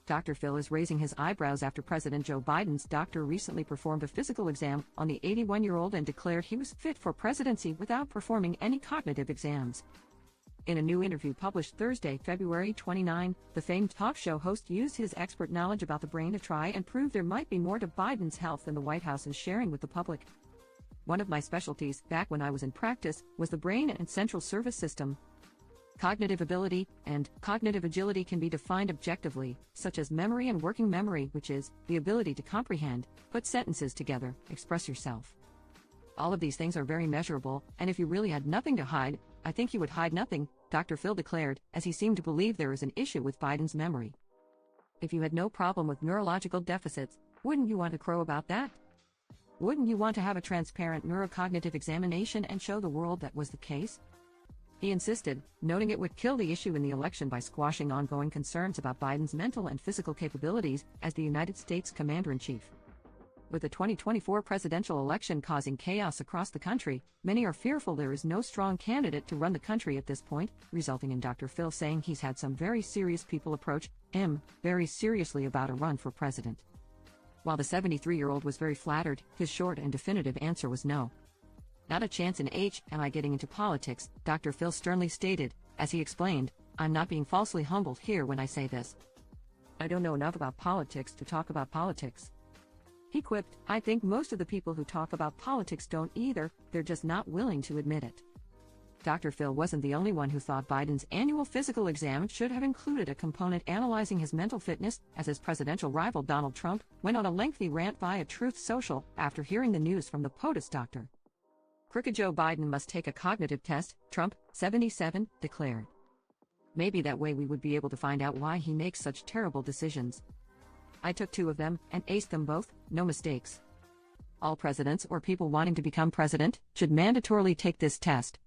Dr. Phil is raising his eyebrows after President Joe Biden's doctor recently performed a physical exam on the 81-year-old and declared he was fit for presidency without performing any cognitive exams. In a new interview published Thursday, February 29, the famed talk show host used his expert knowledge about the brain to try and prove there might be more to Biden's health than the White House is sharing with the public. "One of my specialties, back when I was in practice, was the brain and central nervous system. Cognitive ability and cognitive agility can be defined objectively, such as memory and working memory, which is the ability to comprehend, put sentences together, express yourself. All of these things are very measurable, and if you really had nothing to hide, I think you would hide nothing," Dr. Phil declared, as he seemed to believe there is an issue with Biden's memory. "If you had no problem with neurological deficits, wouldn't you want to crow about that? Wouldn't you want to have a transparent neurocognitive examination and show the world that was the case?" He insisted, noting it would kill the issue in the election by squashing ongoing concerns about Biden's mental and physical capabilities as the United States Commander-in-Chief. With the 2024 presidential election causing chaos across the country, many are fearful there is no strong candidate to run the country at this point, resulting in Dr. Phil saying he's had some very serious people approach him very seriously about a run for president. While the 73-year-old was very flattered, his short and definitive answer was no. "Not a chance in H am I getting into politics," Dr. Phil sternly stated, as he explained, "I'm not being falsely humbled here when I say this. I don't know enough about politics to talk about politics." He quipped, "I think most of the people who talk about politics don't either, they're just not willing to admit it." Dr. Phil wasn't the only one who thought Biden's annual physical exam should have included a component analyzing his mental fitness, as his presidential rival Donald Trump went on a lengthy rant via Truth Social after hearing the news from the POTUS doctor. "Crooked Joe Biden must take a cognitive test," Trump, 77, declared. "Maybe that way we would be able to find out why he makes such terrible decisions. I took 2 of them and aced them both, no mistakes. All presidents or people wanting to become president should mandatorily take this test,"